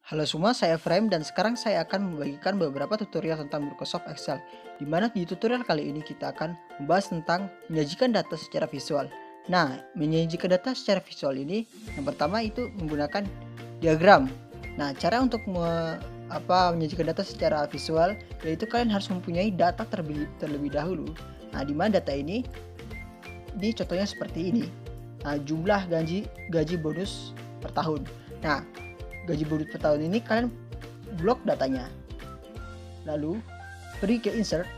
Halo semua, saya Frame dan sekarang saya akan membagikan beberapa tutorial tentang Microsoft Excel. Di mana di tutorial kali ini kita akan membahas tentang menyajikan data secara visual. Nah, menyajikan data secara visual ini yang pertama itu menggunakan diagram. Nah, cara untuk menyajikan data secara visual yaitu kalian harus mempunyai data terlebih dahulu. Nah, di mana data ini contohnya seperti ini. Nah, jumlah gaji bonus per tahun. Nah, gaji bonus per tahun ini kalian blok datanya, lalu pergi ke insert.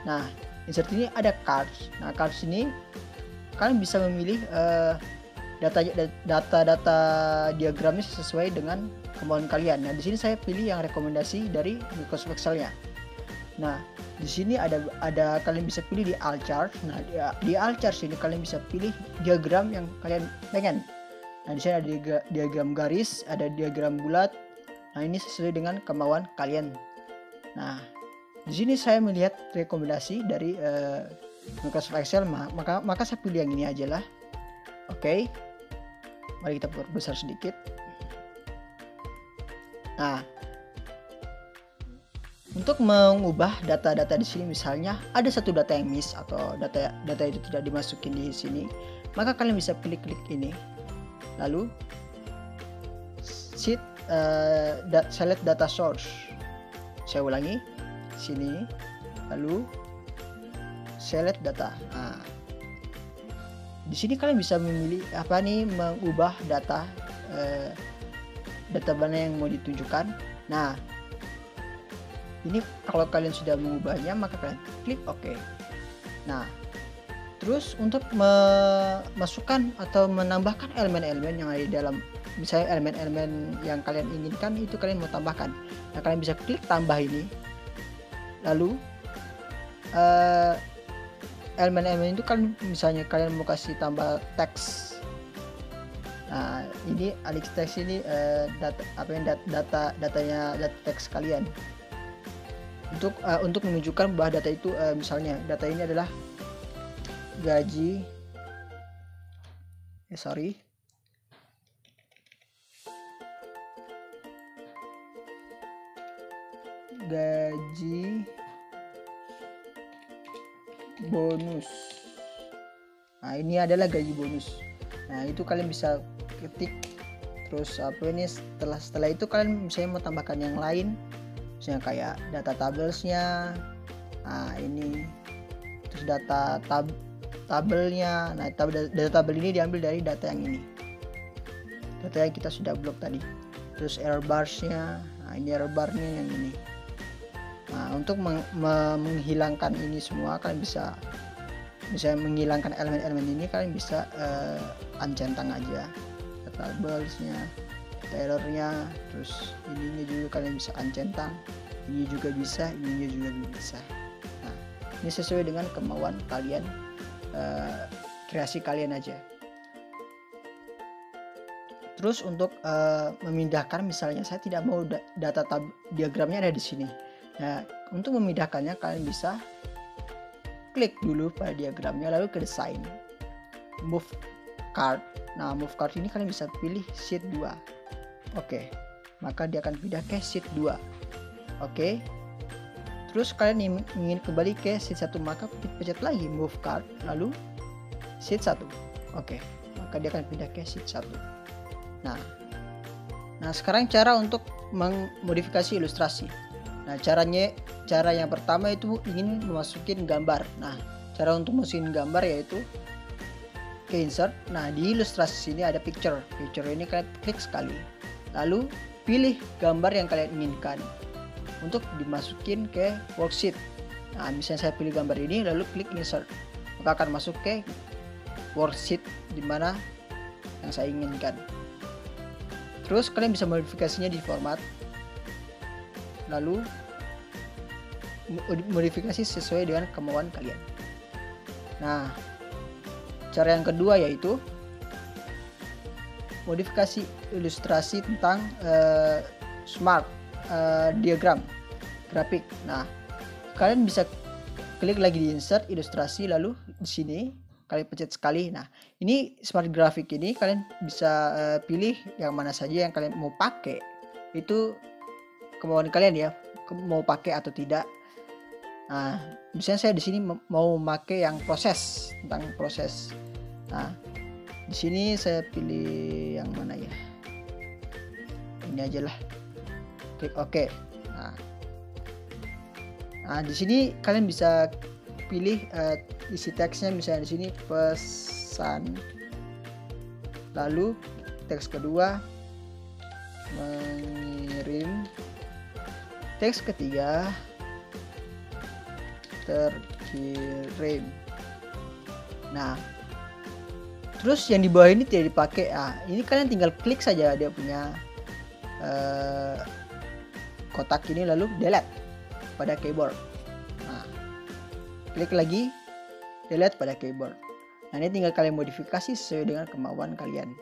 Nah, insert ini ada cards. Nah, cards ini kalian bisa memilih data diagramnya sesuai dengan kemauan kalian. Nah, di sini saya pilih yang rekomendasi dari Microsoft Excel-nya. Nah, di sini ada kalian bisa pilih di all chart. Nah, di all chart ini kalian bisa pilih diagram yang kalian pengen. Nah, di sini ada diagram garis, ada diagram bulat. Nah, ini sesuai dengan kemauan kalian. Nah, di sini saya melihat rekomendasi dari Microsoft Excel, maka saya pilih yang ini aja lah. Oke. Mari kita perbesar sedikit. Nah, untuk mengubah data-data di sini, misalnya ada satu data yang miss atau data itu tidak dimasukin di sini, maka kalian bisa klik ini. Lalu select data source. Saya ulangi, sini, lalu select data. Nah, di sini kalian bisa memilih mengubah data mana yang mau ditunjukkan. Nah, ini kalau kalian sudah mengubahnya maka kalian klik OK. Nah, terus untuk memasukkan atau menambahkan elemen-elemen yang ada di dalam, misalnya elemen-elemen yang kalian inginkan itu kalian mau tambahkan. Nah, kalian bisa klik tambah ini. Lalu elemen-elemen itu kan misalnya kalian mau kasih tambah teks. Nah, ini alih teks ini datanya teks kalian. Untuk menunjukkan bahwa data itu misalnya data ini adalah gaji bonus. Nah, ini adalah gaji bonus. Nah, itu kalian bisa ketik. Terus setelah itu kalian misalnya mau tambahkan yang lain, misalnya kayak data tablesnya. Nah, ini terus data tabelnya. Nah, data tabel ini diambil dari data yang ini, data yang kita sudah blok tadi. Terus error barsnya. Nah, ini error barnya yang ini. Nah, untuk menghilangkan ini semua, kalian bisa menghilangkan elemen-elemen ini, kalian bisa uncentang aja tabelsnya, errornya. Terus ininya juga kalian bisa uncentang, ini juga bisa, ininya juga bisa. Nah, ini sesuai dengan kemauan kalian, kreasi kalian aja. Terus untuk memindahkan, misalnya saya tidak mau data diagramnya ada di sini. Nah, untuk memindahkannya kalian bisa klik dulu pada diagramnya, lalu ke design, move card. Nah, move card ini kalian bisa pilih sheet 2. Oke, maka dia akan pindah ke sheet 2. Oke. Terus kalian ingin kembali ke sheet 1, maka pencet lagi move card, lalu sheet 1. Oke, maka dia akan pindah ke sheet 1. Nah, sekarang cara untuk memodifikasi ilustrasi. Nah, cara yang pertama itu ingin memasukin gambar. Nah, cara untuk masukin gambar yaitu ke insert. Nah, di ilustrasi sini ada picture. Picture ini kalian klik sekali. Lalu pilih gambar yang kalian inginkan untuk dimasukin ke worksheet. Nah, misalnya saya pilih gambar ini, lalu klik insert, maka akan masuk ke worksheet di mana yang saya inginkan. Terus kalian bisa modifikasinya di format, lalu modifikasi sesuai dengan kemauan kalian. Nah, cara yang kedua yaitu modifikasi ilustrasi tentang smart diagram grafik. Nah, kalian bisa klik lagi di insert ilustrasi, lalu di sini kalian pencet sekali. Nah, ini smart grafik ini kalian bisa pilih yang mana saja yang kalian mau pakai. itu kemauan kalian ya, mau pakai atau tidak. Nah, misalnya saya di sini mau pakai yang proses, tentang proses. Nah, di sini saya pilih yang mana ya? Ini aja lah. Klik OK. Nah, di sini kalian bisa pilih isi teksnya, misalnya di sini pesan. Lalu teks kedua mengirim. Teks ketiga terkirim. Nah, terus yang di bawah ini tidak dipakai. Ini kalian tinggal klik saja dia punya kotak ini, lalu delete pada keyboard. Nah, klik lagi, delete pada keyboard. Nah, ini tinggal kalian modifikasi sesuai dengan kemauan kalian.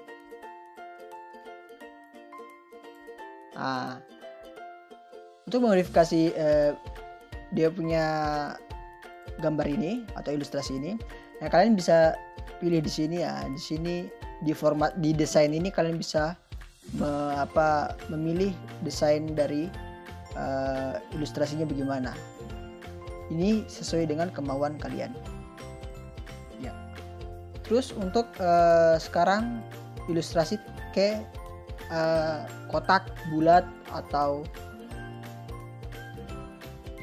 Untuk modifikasi dia punya gambar ini atau ilustrasi ini, nah kalian bisa pilih di sini ya. Di sini di format di desain ini kalian bisa memilih desain dari ilustrasinya bagaimana. Ini sesuai dengan kemauan kalian. Ya. Terus untuk sekarang ilustrasi ke kotak, bulat atau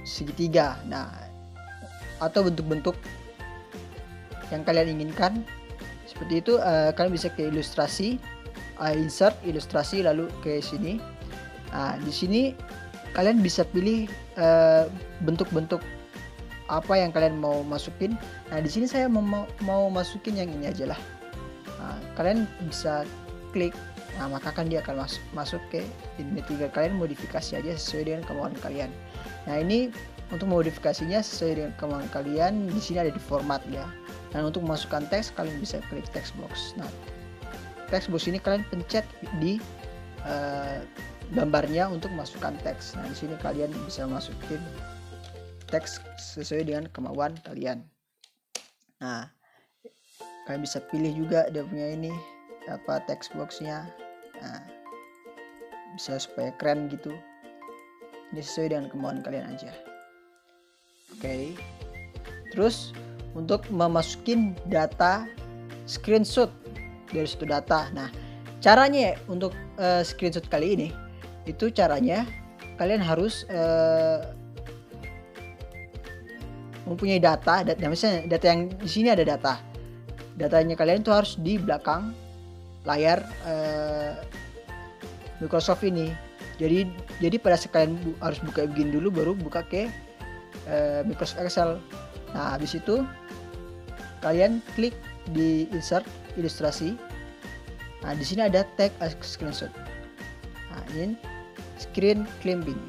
segitiga. Nah, atau bentuk-bentuk yang kalian inginkan seperti itu, kalian bisa ke ilustrasi, insert ilustrasi, lalu ke sini. Nah, di sini kalian bisa pilih bentuk-bentuk apa yang kalian mau masukin. Nah, di sini saya mau masukin yang ini aja lah. Nah, kalian bisa klik. Nah, maka kan dia akan masuk ke ini. Tinggal kalian modifikasi aja sesuai dengan kemauan kalian. Nah, ini untuk modifikasinya sesuai dengan kemauan kalian. Di sini ada di format ya. Dan untuk memasukkan teks, kalian bisa klik text box. Nah, text box ini kalian pencet di gambarnya untuk masukkan teks. Nah, di sini kalian bisa masukin teks sesuai dengan kemauan kalian. Nah, kalian bisa pilih juga dia punya ini text boxnya. Nah, bisa supaya keren gitu. Ini sesuai dengan kemauan kalian aja. Oke. Terus untuk memasukin data screenshot dari suatu data. Nah, caranya untuk screenshot kali ini itu caranya kalian harus mempunyai data. Misalnya data yang di sini ada data. Datanya kalian itu harus di belakang layar Microsoft ini. Jadi pada saat kalian harus buka begini dulu, baru buka ke Microsoft Excel. Nah, habis itu kalian klik di insert ilustrasi. Nah, di sini ada tag screenshot. Nah, ini screen clipping.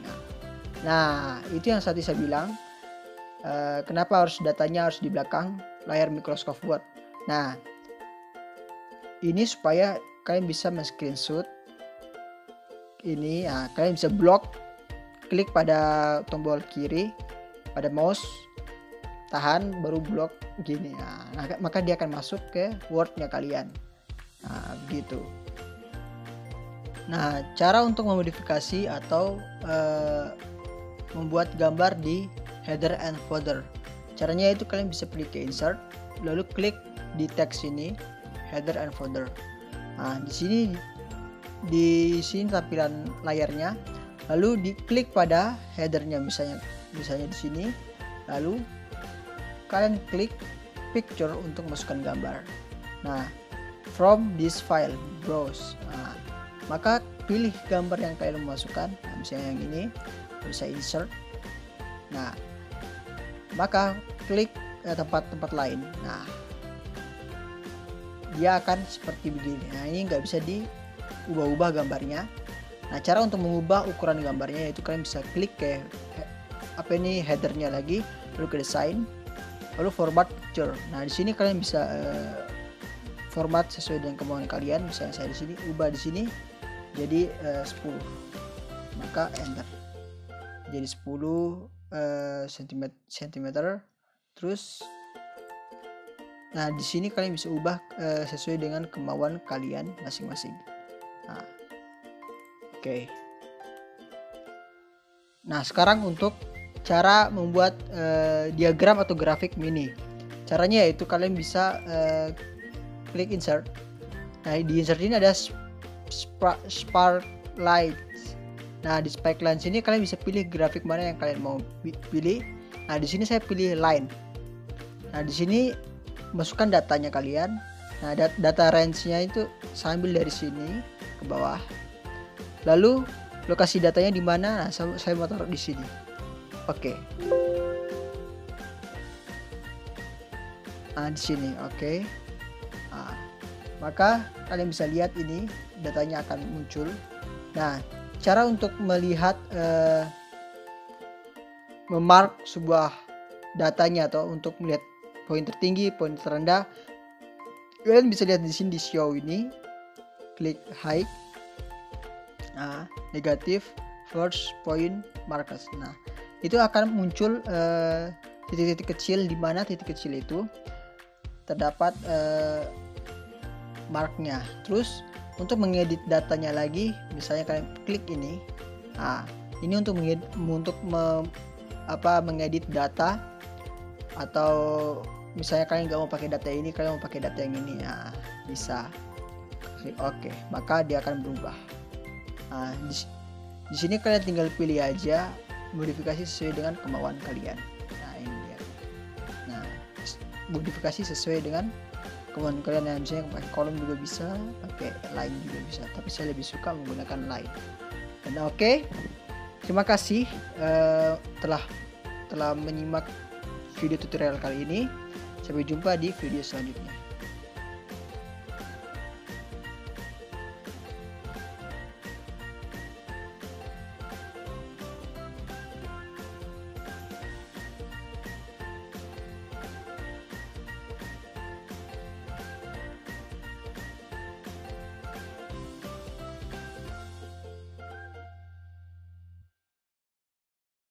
Nah, itu yang tadi saya bilang. Kenapa datanya harus di belakang layar Microsoft Word. Nah, ini supaya kalian bisa men-screenshot ini. Nah, kalian bisa klik pada tombol kiri pada mouse, tahan, baru blok gini. Nah, maka dia akan masuk ke Word-nya kalian. Nah, begitu. Nah, cara untuk memodifikasi atau membuat gambar di header and footer. Caranya itu kalian bisa pilih ke insert, lalu klik di teks ini header and footer. Nah, di sini tampilan layarnya, lalu diklik pada headernya, misalnya di sini, lalu kalian klik picture untuk masukkan gambar. Nah, from this file browse. Nah, maka pilih gambar yang kalian mau masukkan. Nah, misalnya yang ini, bisa insert. Nah, maka klik tempat-tempat lain. Nah, dia akan seperti begini. Nah, ini nggak bisa diubah-ubah gambarnya. Nah, cara untuk mengubah ukuran gambarnya yaitu kalian bisa klik ke headernya lagi, lalu ke design, lalu format picture. Nah, di sini kalian bisa format sesuai dengan kemauan kalian. Misalnya saya di sini ubah di sini jadi 10. Maka enter. Jadi 10 cm. Terus nah, di sini kalian bisa ubah sesuai dengan kemauan kalian masing-masing. Nah, oke. Nah, sekarang untuk cara membuat diagram atau grafik mini. Caranya yaitu kalian bisa klik insert. Nah, di insert ini ada Sparklight. Nah, di Sparklight sini kalian bisa pilih grafik mana yang kalian mau pilih. Nah, di sini saya pilih line. Nah, di sini masukkan datanya kalian. Nah, data range-nya itu saya ambil dari sini ke bawah. Lalu lokasi datanya di mana? Nah, saya mau taruh di sini. Oke. Nah, di sini. Oke. Nah, maka kalian bisa lihat ini datanya akan muncul. Nah, cara untuk melihat memark sebuah datanya atau untuk melihat poin tertinggi, poin terendah, kalian bisa lihat di sini di show ini, klik hide. Nah, negatif first point markers. Nah, itu akan muncul titik-titik kecil, di mana titik kecil itu terdapat marknya. Terus untuk mengedit datanya lagi, misalnya kalian klik ini. Nah, ini untuk mengedit data, atau misalnya kalian nggak mau pakai data ini, kalian mau pakai data yang ini, ya bisa klik oke, maka dia akan berubah. Nah, di sini kalian tinggal pilih aja modifikasi sesuai dengan kemauan kalian. Nah, ini dia. Nah, modifikasi sesuai dengan kemauan kalian. Nah, misalnya pakai kolom juga bisa, pakai line juga bisa, tapi saya lebih suka menggunakan line. Dan oke, terima kasih telah menyimak video tutorial kali ini. Sampai jumpa di video selanjutnya.